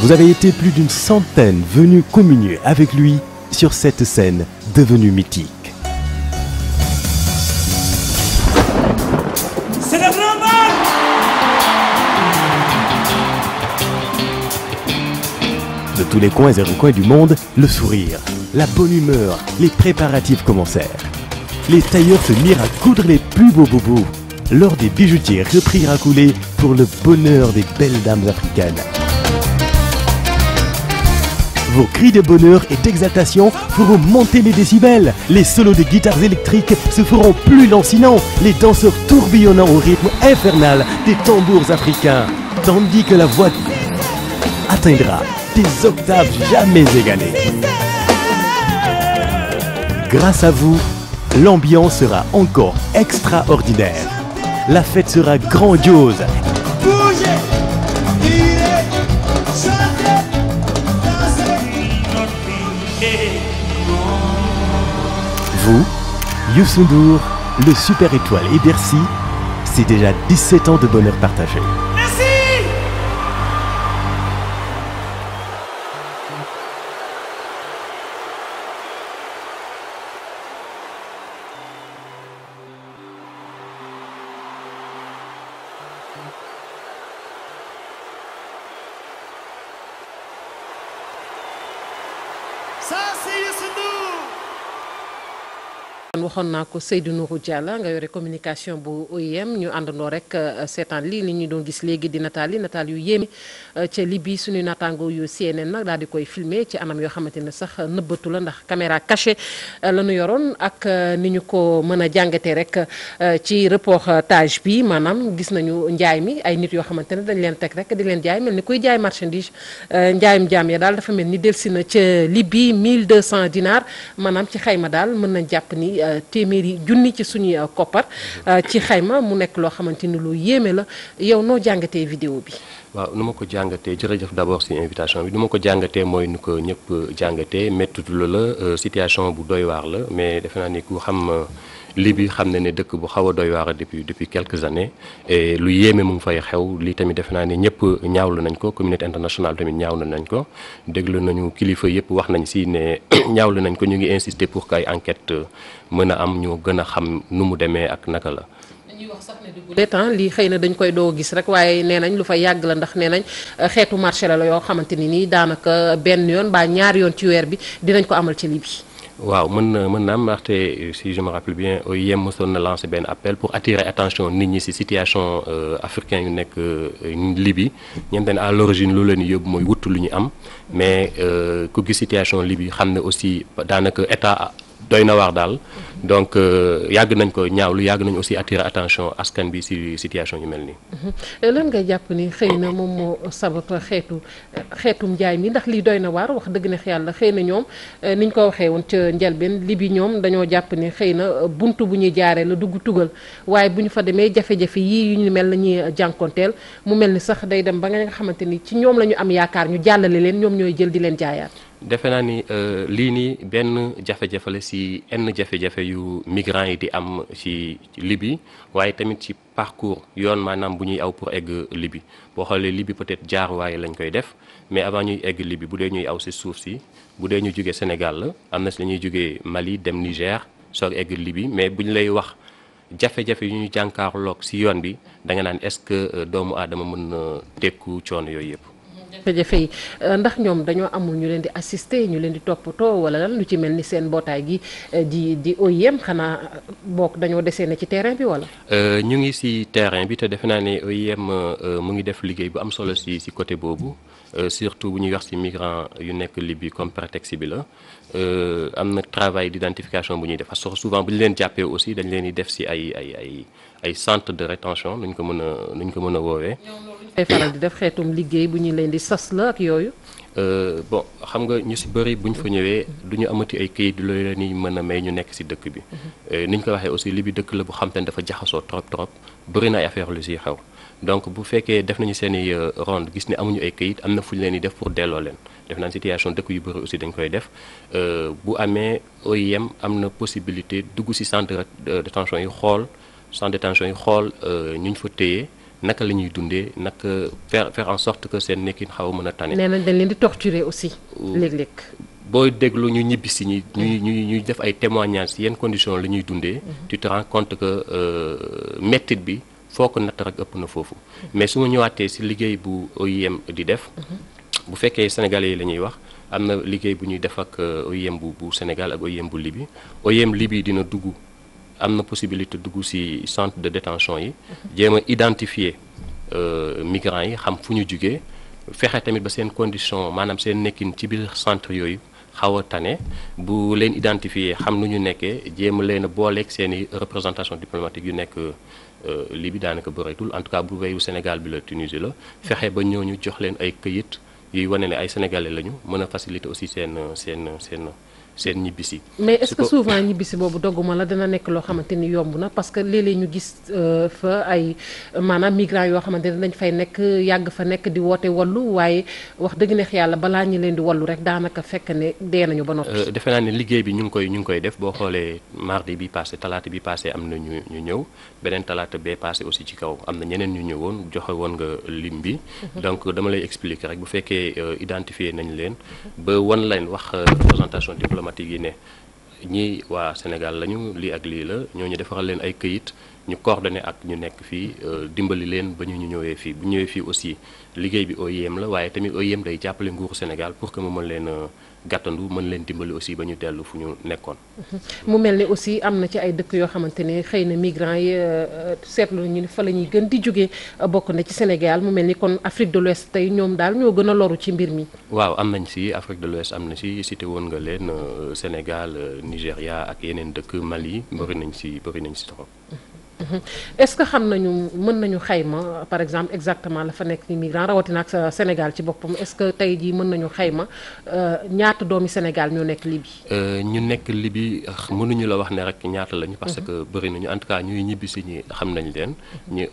Vous avez été plus d'une centaine venus communier avec lui sur cette scène devenue mythique. C'est le grand mal! De tous les coins et recoins du monde, le sourire, la bonne humeur, les préparatifs commencèrent. Les tailleurs se mirent à coudre les plus beaux bobos. Lors des bijoutiers reprirent à couler pour le bonheur des belles dames africaines. Vos cris de bonheur et d'exaltation feront monter les décibels. Les solos de guitares électriques se feront plus lancinants. Les danseurs tourbillonnant au rythme infernal des tambours africains. Tandis que la voix atteindra des octaves jamais égalées. Grâce à vous, l'ambiance sera encore extraordinaire. La fête sera grandiose. Bougez, tirez, chantez, dansez. Vous, Youssou N'Dour, le Super Étoile et Bercy, c'est déjà 17 ans de bonheur partagé. Merci! Ça, c'est Youssou N'Dour. waxoon naa ko Seydou Nourou Diallo nga yore communication bu OIM ñu àndandoo rek seetaan lii li ñu doon gis léegi di nataal yu yéeme ca Libye suñu naataango yu CNN nag daal di koy filmer ci anam yoo xamante ne sax nëbbatu la ndax caméra cachée la ñu yoroon ak ni ñu ko mën a jàngatee rek ci reportage bi maanaam gis nañu njaay mi ay nit yoo xamante ne dañ leen teg rek di leen jaay mel ni kuy jaay marchandise njaayum jaam ya daal dafa mel ni delsi na ca Libye 1200 dinars maanaam ci xayma daal mën nañ jàpp ni téeméeri junni ci suñuy koppar ci xayma mu nekk loo xamante ni lu yéeme la yow noo jàngatee vidéo bi. waaw nu ma ko jàngatee jërëjëf d'abord ci invitation bi nu ma ko jàngatee mooy nu ko ñëpp jàngatee métti la situation bu doy waar la mais defe naa ni ku xam Libye xam na ne dëkk bu xaw a doy waar depuis quelques années et lu yéeme mu ngi fay xew lii tamit defe naa ne ñëpp ñaawlu nañ ko communauté internationale tamit ñaawlu nañ ko déglu nañu kilifa yëpp wax nañ ci ne ñaawlu nañ ko ñu ngi insister pour que ay enquête mën a am ñu gën a xam nu mu demee ak naka la. dañuy wax sax ne du temps lii xëy na dañ koy doo gis rek waaye nee nañ lu fa yàgg la ndax nee nañ xeetu marché la yoo xamante ni nii daanaka benn yoon ba ñaari yoon ci weer bi dinañ ko amal ci Libye. waaw mën na am ndaxte si je me rappelle bien OIM mosoon na lancé benn appel pour attirer attention nit ñi ci situation africain yu nekk Libye ñoom dañ à l'origine lu leen yóbbu mooy wut lu ñu am mais ku gis situation Libye xam ne aussi daanaka état doy na waar daal donc yàgg nañ ko ñaawlu yàgg nañ aussi attirer attention askan bi ci situation yu mel nii. lan ngay jàpp ni xëy na moom moo sabab xeetum njaay mi ndax lii doy na waar wax dëgg neex yàlla xëy na ñoom niñ ko waxee woon ca njëlbeen Libye ñoom dañoo jàpp ni xëy na buntu bu ñuy jaaree la dugg tugal waaye bu ñu fa demee jafe-jafe yii yu ñu mel la ñuy jànkonteel mu mel ni sax day dem ba nga xamante ni ci ñoom la ñu am yaakaar ñu jàllale leen ñoom ñooy jël di leen jaayaat. defe naa ni lii nii benn jafe-jafe la ci yenn jafe-jafe yu migrants yi di am ci Libye waaye tamit ci parcours yoon maanaam bu ñuy aw pour egg Libye boo xoolee Libye peut-être jaar waaye lañ koy def mais avant ñuy egg Libye bu dee ñuy aw ci suuf si bu dee ñu jógee Sénégal la am na ci la ñuy jógee Mali dem Niger soog egg Libye mais bu ñu lay wax jafe-jafe yu ñu jànkaarloog ci yoon bi da nga naan est-ce que doomu aadama mën na tekku coono yooyu yëpp. jafe-jafe yi ndax ñoom dañoo amul ñu leen di assister ñu leen di toppatoo wala lan lu ci mel ni seen mbootaay gi di OIM xanaa bokk dañoo desee na ci terrain bi wala. ñu ngi ci terrain bi te defe naa ne OIM mu ngi def liggéey bu am solo ci côté boobu surtout bu ñuy wax ci migrants yu nekk Libye comme prétexte bi la am na travail d'identification bu ñuy def parce que souvent bu ñu leen jàppee aussi dañ leen di def ci ay centre de rétention nuñ ko mën a woowee. ay faral di def xeetum liggéey bu ñu leen di sas la ak yooyu. bon xam nga ñu ci bëri bu ñu fa ñëwee du ñu amati ay këyit lu leen ni mën a may ñu nekk ci dëkk bi. ni ñu ko waxee aussi Libye dëkk la bu xam te ne dafa jaxasoo trop bëri na ay affaire lu ciy xew donc bu fekkee def nañu seen i ronde gis ne amuñu ay këyit am na fu ñu leen di def pour delloo leen def naa situation dëkk yu bëri aussi dañ koy def bu amee OIM am na possibilité dugg ci centre de détention yi xool ñu fa téye naka la ñuy dundee naka faire en sorte que seen nekkin xaw a mën a tane. nee nañ dañ leen di torturer aussi léeg-léeg. booy déglu ñu ñibbisi ñuy def ay témoignages ci yenn conditions la ñuy dundee. tu te rends compte que mettit bi foo ko natt rek ëpp na foofu. mais su ma ñëwaatee ci liggéey bu OIM di def. bu fekkee sénégalais yi la ñuy wax am na liggéey bu ñuy def ak OIM bu Sénégal ak OIM bu Libye. OIM Libye dina dugg am na possibilité dugg ci centre de détention yi. jéem a identifier migrants yi xam fu ñu jugee fexe tamit ba seen condition maanaam seen nekkin ci biir centre yooyu. xaw a tane bu leen identifier xam nu ñu nekkee jéem a leen a booleeg seen i représentation diplomatique yu nekk Libye daanaka bëreetul en tout cas bu weyu Sénégal bi la Tunisie la fexe ba ñooñu jox leen ay këyit yuy wane ne ay sénégalais lañu mën a faciliter aussi seen ñibbisi. mais est-ce que souvent ñibbisi boobu dogguma la dina nekk loo xamante ni yomb na parce que léeg-léeg ñu gis fa ay maanaam migrants yoo xamante ne dañ fay nekk yàgg fa nekk di woote wallu waaye wax dëgg neex yàlla balaa ñi leen di wallu rek daanaka fekk ne dee nañu ba noppi. defe naa ne liggéey bi ñu ngi koy def boo xoolee mardi bi passé talaata bi passé am na ñu ñëw beneen talaata bee passé aussi ci kaw am na ñeneen ñu ñëwoon joxe woon nga lim bi. donc dama lay expliquer rek bu fekkee identifier nañ leen ba wan leen wax représentation diplomatique yi ne ñii waa Sénégal lañu lii ak lii la ñooñu defaral leen ay këyit ñu coordonné ak ñu nekk fii dimbali leen ba ñu ñëwee fii bu ñëwee fii aussi liggéey bi OIM la waaye tamit OIM day jàppale nguuru Sénégal pour que mu mën leen gàttandu mën leen dimbali aussi ba ñu dellu fu ñu nekkoon. mu mel ni aussi am na ci ay dëkk yoo xamante ne xëy na migrants yi seetlu nañu ni fa la ñuy gën di jógee bokk na ci Sénégal mu mel ni kon Afrique de l'Ouest tey ñoom daal ñoo gën a loru ci mbir mi. waaw am nañ si Afrique de l'Ouest am na si cité woon nga leen Sénégal Nigéria ak yeneen dëkk Mali bëri nañ si trop. est-ce que xam nañu mën nañu xayma par exemple exactement la fa nekk ni migrant rawatina ak Sénégal ci boppam est-ce que tey jii mën nañu xayma ñaata doomi Sénégal ñoo nekk Libye. ñu nekk Libye mënuñu la wax ne rek ñaata lañu. parce que bëri nañu en tout cas ñuy ñibbi si ñi xam nañ leen.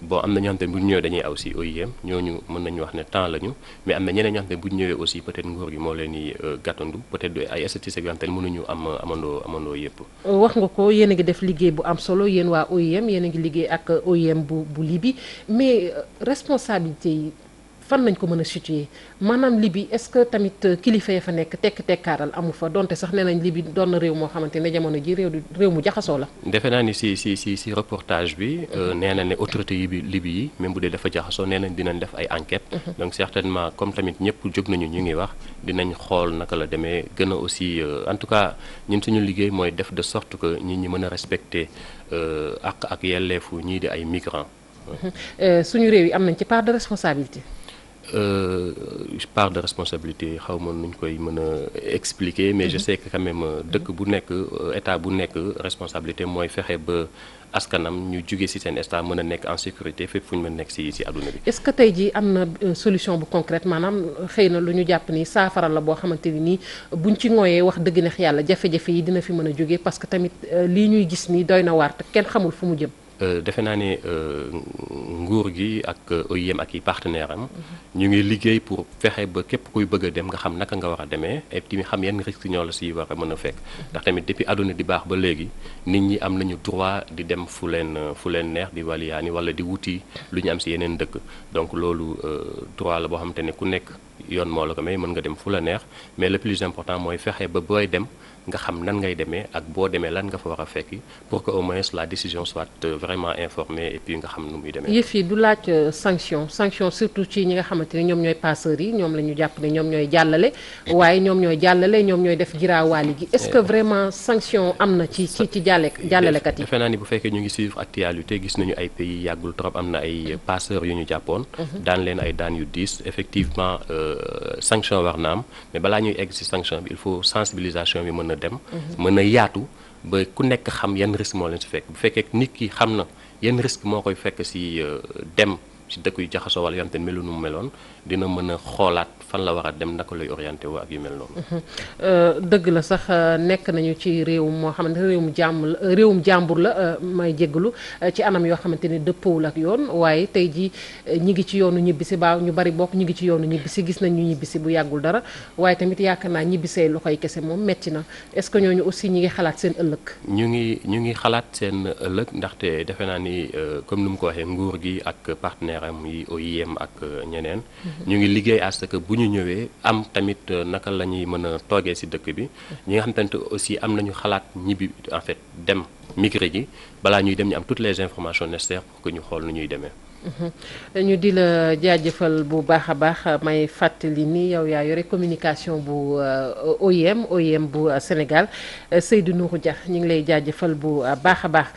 bon am na ñoo xam ne bu ñu ñëwee dañuy aw si OIM ñooñu mën nañu wax ne temps lañu mais am na ñeneen ñoo xam ne bu ñu ñëwee aussi peut-être nguur gi moo leen di gàttandu peut-être ay statistiques yoo xam ne mënuñu amandoo yëpp. wax nga ko yéen a ngi def liggéey bu am solo yéen waa OIM yéen a ngi liggéey ak OIM bu Libye mais responsabilité yi fan lañ ko mën a situer maanaam Libye est-ce que tamit kilifa ya fa nekk tekkaaral amu fa donte sax nee nañ Libye doon na réew moo xamante ne jamono ji réew mu jaxasoo la. defe naa ni si reportage bi nee na ne autorité yi bi Libye yi même bu dee dafa jaxasoo nee nañ dinañ def ay enquêtes. donc certainement comme tamit ñëpp jóg nañu ñu ngi wax dinañ xool naka la demee gën a aussi en tout cas ñun suñu liggéey mooy def de sorte que nit ñi mën a respecter ak yelleefu ñii di ay migrants. suñu réew yi am nañ ci part de responsabilité. part de responsabilité xaw ma nuñ koy mën a expliquer mais je sais que quand même dëkk bu nekk état bu nekk responsabilité mooy fexe ba askanam ñu jóge ci seen état mën a nekk en sécurité fépp fu ñu mën a nekk ci àdduna bi. est-ce que tey jii am na solution bu concrète maanaam xëy na lu ñu jàpp ni saafara la boo xamante ni nii buñ ci ngooyee wax dëgg neex yàlla jafe-jafe yi dina fi mën a jóge parce que tamit lii ñuy gis nii doy na waar te kenn xamul fu mu jëm. defe naa ne nguur gi ak OIM ak i partenaire am ñu ngi liggéey pour fexe ba képp kuy bëgg a dem nga xam naka nga war a demee et puis xam yan risque ñoo la si war a mën a fekk ndax tamit depuis àdduna di baax ba léegi nit ñi am nañu droit di dem fu leen neex di waliyaani wala di wuti lu ñu am si yeneen dëkk donc loolu droit la boo xamante ne ku nekk yoon moo la ko may mën nga dem fu la neex mais le plus important mooy fexe ba booy dem nga xam nan ngay demee ak boo demee lan nga fa war a fekki pour que au moins la décision soit vraiment informée et puis nga xam nu muy demee. yëf yi du laaj sanction surtout ci ñi nga xamante ne ñoom ñooy passeurs yi ñoom la ñu jàpp ne ñoom ñooy jàllale waaye ñoom ñooy def giraawaali gi est-ce que vraiment sanction am na ci jàllalekat yi. defe naa ni bu fekkee ñu ngi suivre actualité gis nañu ay pays yàggul trop am na ay passeurs yu ñu jàppoon. daan leen ay daan yu diis effectivement sanction war na am mais balaa ñuy egg ci sanction bi il faut sensibilisation bi mën a dem mën a yaatu ba ku nekk xam yan risque moo leen si fekk bu fekkee nit ki xam na yan risque moo koy fekk si dem si dëkk yu jaxasoo wala yante melu nu mu meloon dina mën a xoolaat fan la war a dem naka lay orienté wu ak yu mel noonu. dëgg la sax nekk nañu ci réew moo xamante ne réewum jàmbur la may jéggalu ci anam yoo xamante ne dëppoowul ak yoon waaye tey jii ñi ngi ci yoonu ñibbisi baaw ñu bari bokk ñi ngi ci yoonu ñibbisi gis nañ ñu ñibbisi bu yàggul dara waaye tamit yaakaar naa ñibbisee loxoy kese moom metti na est-ce que ñooñu aussi ñi ngi xalaat seen ëllëg. ñu ngi xalaat seen ëllëg ndaxte defe naa ni comme ni mu ko waxee nguur gi ak partenaire partenaire am yi OIM ak ñeneen. ñu ngi liggéey à ce que bu ñu ñëwee am tamit naka la ñuy mën a toogee ci dëkk bi. ñi nga xamante ne aussi am nañu xalaat ñibbi en fait dem migrer ji balaa ñuy dem ñu am toutes les informations nécessaires pour que ñu xool nu ñuy demee. ñu di la jaajëfal bu baax a baax may fàttali ni yow yaa yore communication bu OIM bu Sénégal Seydou Nourou Dia ñu ngi lay jaajëfal bu baax a baax.